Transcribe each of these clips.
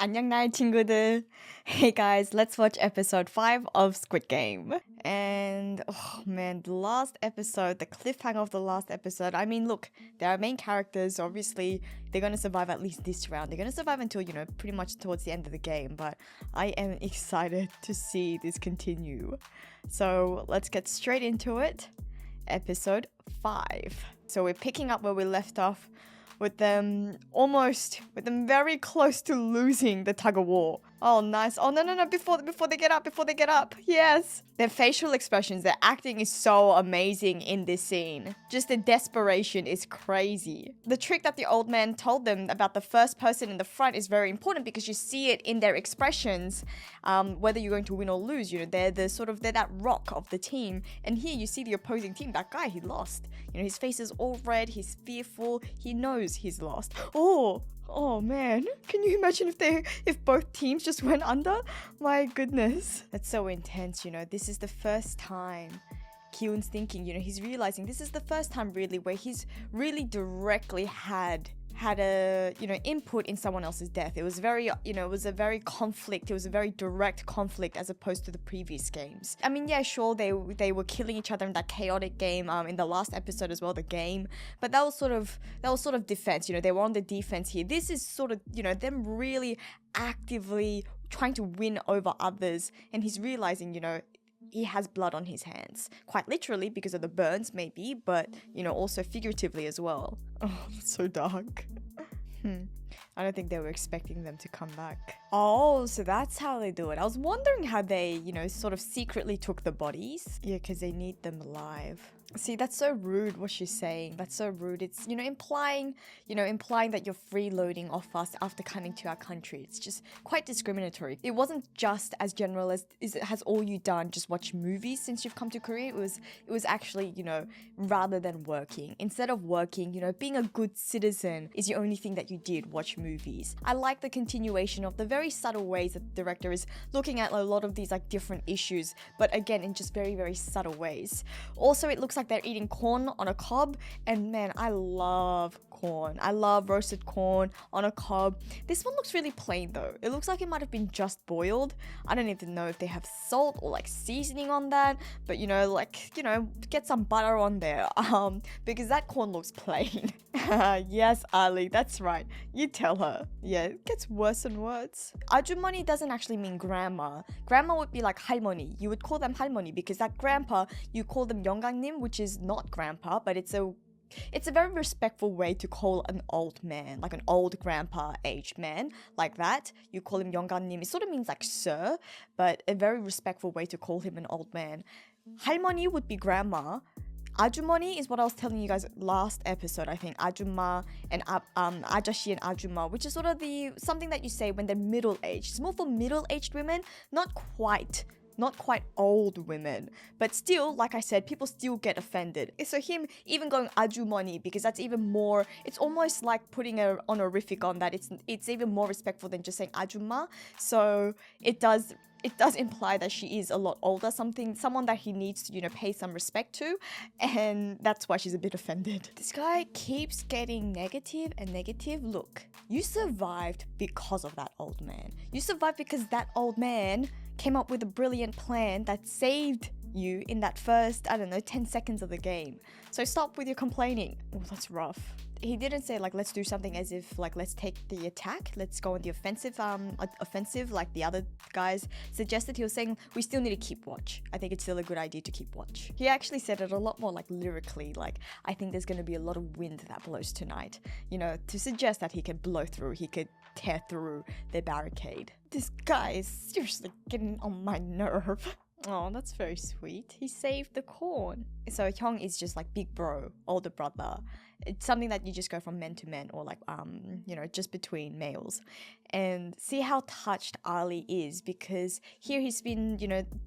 안녕 나의 친구들. Hey guys, let's watch episode 5 of Squid Game. And oh man, the last episode, the cliffhanger of the last episode. I mean, look, there are main characters. Obviously, they're going to survive at least this round. They're going to survive until, pretty much towards the end of the game. But I am excited to see this continue. So let's get straight into it. Episode 5. So we're picking up where we left off with them very close to losing the tug of war. Oh, nice. Oh, no, before they get up. Yes. Their facial expressions, their acting is so amazing in this scene. Just the desperation is crazy. The trick that the old man told them about the first person in the front is very important because you see it in their expressions, whether you're going to win or lose. They're that rock of the team. And here you see the opposing team, that guy, he lost. His face is all red, he's fearful, he knows he's lost. Oh man, can you imagine if both teams just went under? My goodness. That's so intense, This is the first time Kyun's thinking, he's realizing this is the first time really where he's really directly had a input in someone else's death. It was very it was a very direct conflict as opposed to the previous games. I mean, yeah, sure, they were killing each other in that chaotic game in the last episode as well, the game, but that was sort of defense. They were on the defense here. This is sort of them really actively trying to win over others, and he's realizing he has blood on his hands. Quite literally because of the burns maybe, but also figuratively as well. Oh, that's so dark. I don't think they were expecting them to come back. Oh, so that's how they do it. I was wondering how they, sort of secretly took the bodies. Yeah, because they need them alive. See, that's so rude what she's saying. That's so rude. It's, implying that you're freeloading off us after coming to our country. It's just quite discriminatory. It wasn't just as general as, has all you done just watch movies since you've come to Korea? It was actually, rather than working. Instead of working, being a good citizen is the only thing that you did, watch movies. I like the continuation of the very subtle ways that the director is looking at a lot of these different issues, but again, in just very, very subtle ways. Also, it looks like they're eating corn on a cob, and man, I love corn. I love roasted corn on a cob. This one looks really plain though. It looks like it might have been just boiled. I don't even know if they have salt or seasoning on that, but get some butter on there because that corn looks plain. Yes, Ali, that's right. You tell her. Yeah, it gets worse and worse. Ajumoni doesn't actually mean grandma. Grandma would be like 할머니. You would call them 할머니 because that grandpa, you call them 영감님, which is not grandpa, but it's a very respectful way to call an old man, like an old grandpa aged man, like that. You call him 영감님. It sort of means sir, but a very respectful way to call him an old man. 할머니 would be grandma. 아주머니 is what I was telling you guys last episode, I think. 아줌마 and 아저씨 and 아줌마, which is sort of something that you say when they're middle-aged. It's more for middle-aged women, not quite old women, but still, like I said, people still get offended. So him even going 아주머니, because that's even more, it's almost like putting an honorific on that. It's even more respectful than just saying 아줌마. So it does imply that she is a lot older, someone that he needs to, pay some respect to, and that's why she's a bit offended. This guy keeps getting negative and negative. Look, you survived because of that old man. You survived because that old man came up with a brilliant plan that saved you in that first, 10 seconds of the game. So stop with your complaining. Oh, that's rough. He didn't say let's do something as if let's take the attack, let's go on the offensive like the other guys suggested. He was saying we still need to keep watch. I think it's still a good idea to keep watch. He actually said it a lot more lyrically, I think there's going to be a lot of wind that blows tonight, to suggest that he could he could tear through the barricade. This guy is seriously getting on my nerve. Oh, that's very sweet. He saved the corn. So Hyung is just big bro, older brother. It's something that you just go from men to men, or just between males. And see how touched Ali is, because here he's been,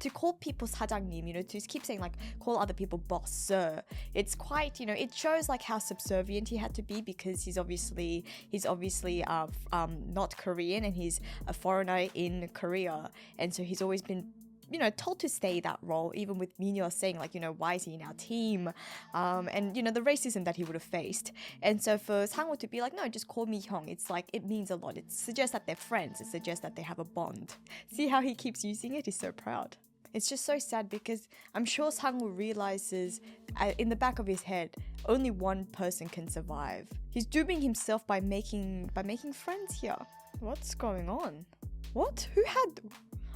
to call people 사장님, to keep saying call other people boss, sir. It's quite, it shows how subservient he had to be, because he's obviously not Korean, and he's a foreigner in Korea, and so he's always been told to stay that role, even with Minyo saying like, why is he in our team? And the racism that he would have faced. And so for Sangwoo to be like, no, just call me Hyung, it's like, it means a lot. It suggests that they're friends. It suggests that they have a bond. See how he keeps using it? He's so proud. It's just so sad because I'm sure Sangwoo realizes in the back of his head, only one person can survive. He's dooming himself by making friends here. What's going on? What? Who had...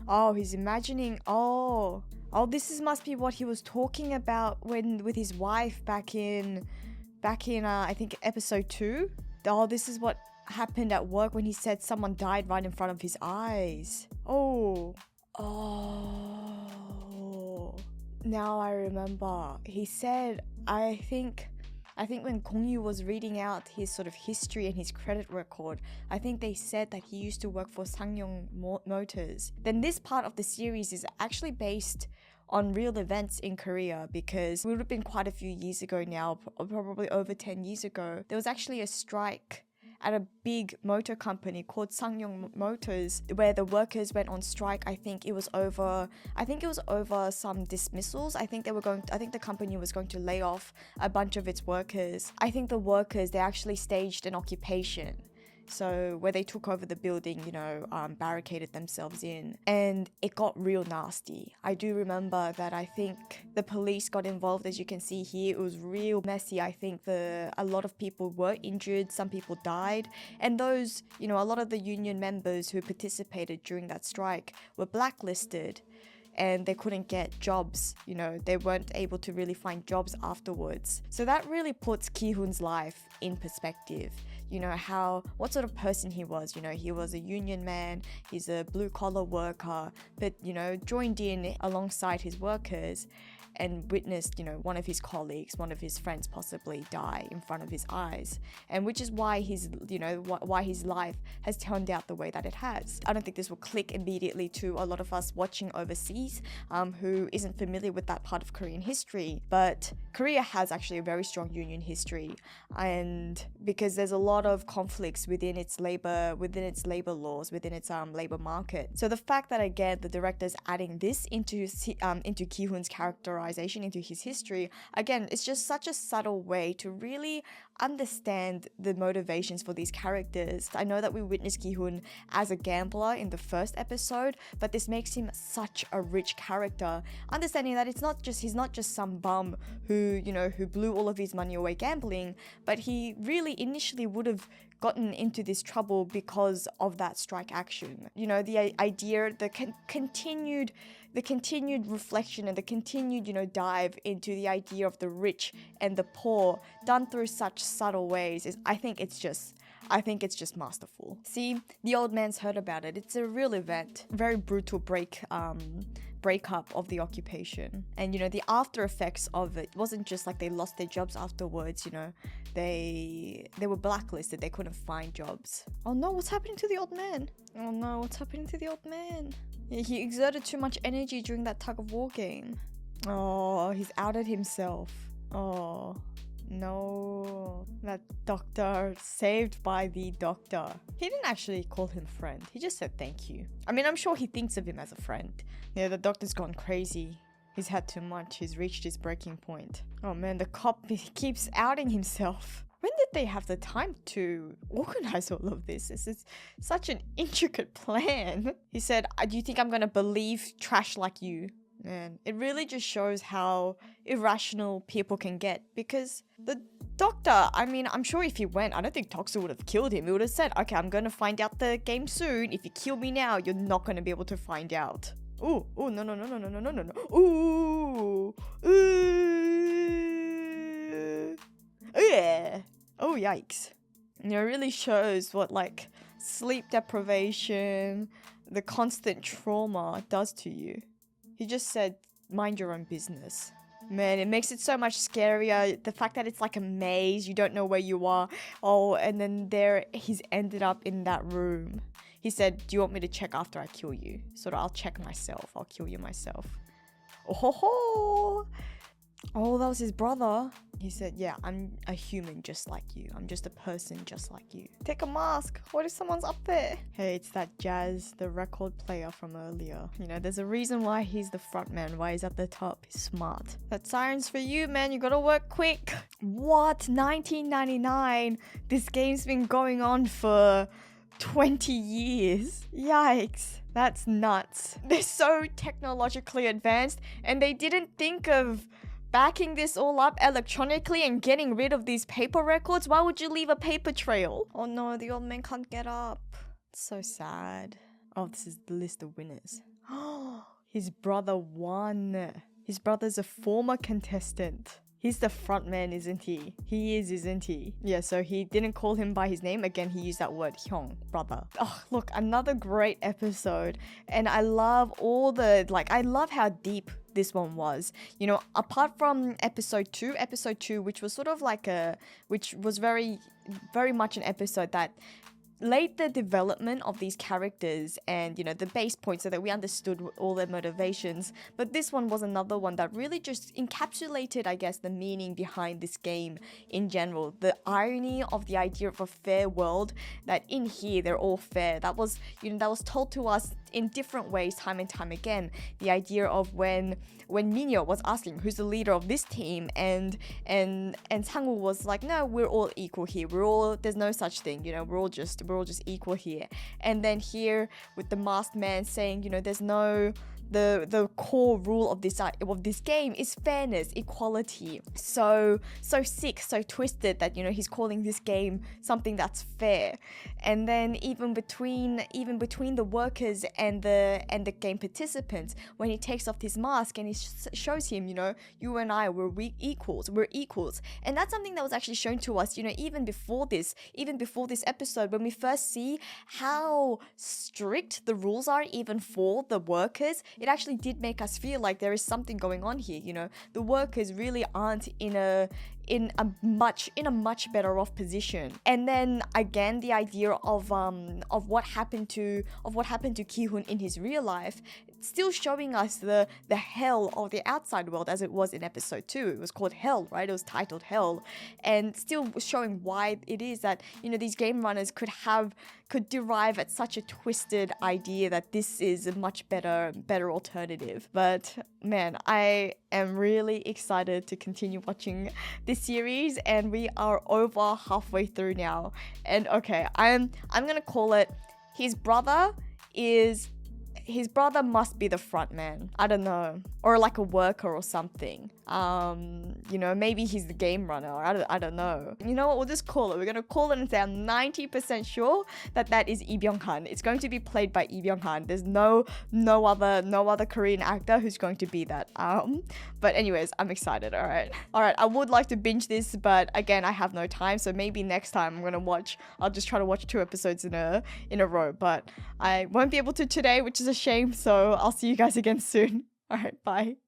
Oh, he's imagining... Oh, must be what he was talking about with his wife back in I think episode 2. Oh, this is what happened at work when he said someone died right in front of his eyes. Oh. Now I remember. He said, I think when Gongyu was reading out his sort of history and his credit record, I think they said that he used to work for Sangyong Motors. Then this part of the series is actually based on real events in Korea, because it would have been quite a few years ago now, probably over 10 years ago. There was actually a strike at a big motor company called Sangyong Motors, where the workers went on strike. I think it was over some dismissals. I think the company was going to lay off a bunch of its workers. I think the workers, they actually staged an occupation. So where they took over the building, barricaded themselves in, and it got real nasty. I do remember that I think the police got involved. As you can see here, it was real messy. I think a lot of people were injured, some people died, and those, a lot of the union members who participated during that strike were blacklisted. And they couldn't get jobs, they weren't able to really find jobs afterwards. So that really puts Ki-hoon's life in perspective. What sort of person he was. He was a union man, he's a blue-collar worker, but, joined in alongside his workers and witnessed, one of his colleagues, one of his friends possibly die in front of his eyes. And which is why why his life has turned out the way that it has. I don't think this will click immediately to a lot of us watching overseas who isn't familiar with that part of Korean history. But Korea has actually a very strong union history, and because there's a lot of conflicts within its labor laws, within its labor market. So the fact that, again, the director's adding this into Ki-hoon's characterization, into his history, again, it's just such a subtle way to really understand the motivations for these characters. I know that we witnessed Ki-hoon as a gambler in the first episode, but this makes him such a rich character, understanding that he's not just some bum who blew all of his money away gambling, but he really initially would have gotten into this trouble because of that strike action. The idea, the continued reflection and the continued, dive into the idea of the rich and the poor done through such subtle ways I think it's just masterful. See, the old man's heard about it. It's a real event. Very brutal breakup of the occupation. And, the after effects of it wasn't just like they lost their jobs afterwards, they were blacklisted. They couldn't find jobs. Oh no, what's happening to the old man? Oh no, what's happening to the old man? He exerted too much energy during that tug of war game. Oh, he's outed himself. Oh. No, that doctor, saved by the doctor. He didn't actually call him friend. He just said thank you. I mean, I'm sure he thinks of him as a friend. Yeah, the doctor's gone crazy. He's had too much. He's reached his breaking point. Oh man, the cop keeps outing himself. When did they have the time to organize all of this? This is such an intricate plan. He said, do you think I'm gonna believe trash like you? Man, it really just shows how irrational people can get, because the doctor, I mean, I'm sure if he went, I don't think Toksu would have killed him. He would have said, okay, I'm going to find out the game soon. If you kill me now, you're not going to be able to find out. Ooh, no. Ooh. Yeah. Oh, yikes. It really shows what, sleep deprivation, the constant trauma does to you. He just said, mind your own business. Man, it makes it so much scarier. The fact that it's like a maze, you don't know where you are. Oh, and then he's ended up in that room. He said, do you want me to check after I kill you? I'll check myself. I'll kill you myself. Oh ho ho! Oh, that was his brother. He said, yeah, I'm a human just like you. I'm just a person just like you. Take a mask. What if someone's up there? Hey, it's that Jazz, the record player from earlier. You know, there's a reason why he's the front man, why he's at the top. He's smart. That siren's for you, man. You gotta work quick. What? 1999? This game's been going on for 20 years. Yikes. That's nuts. They're so technologically advanced and they didn't think of backing this all up electronically and getting rid of these paper records. Why would you leave a paper trail? Oh no, the old man can't get up. It's so sad. Oh, this is the list of winners. His brother won. His brother's a former contestant. He's the front man, isn't he? He is, isn't he? Yeah, so he didn't call him by his name. Again, he used that word, Hyung, brother. Oh, look, another great episode. And I love all the, I love how deep this one was. You know, apart from episode 2, which was sort of which was very, very much an episode that laid the development of these characters and, you know, the base points so that we understood all their motivations. But this one was another one that really just encapsulated, I guess, the meaning behind this game in general. The irony of the idea of a fair world, that in here they're all fair. That was, you know, that was told to us in different ways time and time again. The idea of when Minyo was asking who's the leader of this team, and Sang-woo was like, no, we're all equal here. There's no such thing, you know, we're all just equal here. And then here with the masked man saying, you know, there's no, the core rule of this game is fairness, equality. So sick, so twisted that, you know, he's calling this game something that's fair. And then even between the workers and the game participants, when he takes off his mask and he shows him, you know, you and I, we're equals. And that's something that was actually shown to us, you know, even before this episode, when we first see how strict the rules are even for the workers. It actually did make us feel like there is something going on here, you know. The workers really aren't in a much better off position. And then again, the idea of what happened to Ki-hoon in his real life, still showing us the hell of the outside world as it was in episode 2. It was called Hell, right? It was titled Hell, and still showing why it is that, you know, these game runners could derive at such a twisted idea that this is a much better alternative. But man, I am really excited to continue watching this series, and we are over halfway through now. And okay, I'm gonna call it, his brother must be the front man. I don't know. Or like a worker or something. You know, maybe he's the game runner. I don't know. You know what? We'll just call it. We're going to call it and say I'm 90% sure that is Lee Byung-han. It's going to be played by Lee Byung-han. There's no other Korean actor who's going to be that. But anyways, I'm excited. All right. I would like to binge this, but again, I have no time. So maybe next time I'll just try to watch 2 episodes in a row. But I won't be able to today, which is a shame. So I'll see you guys again soon. All right, bye.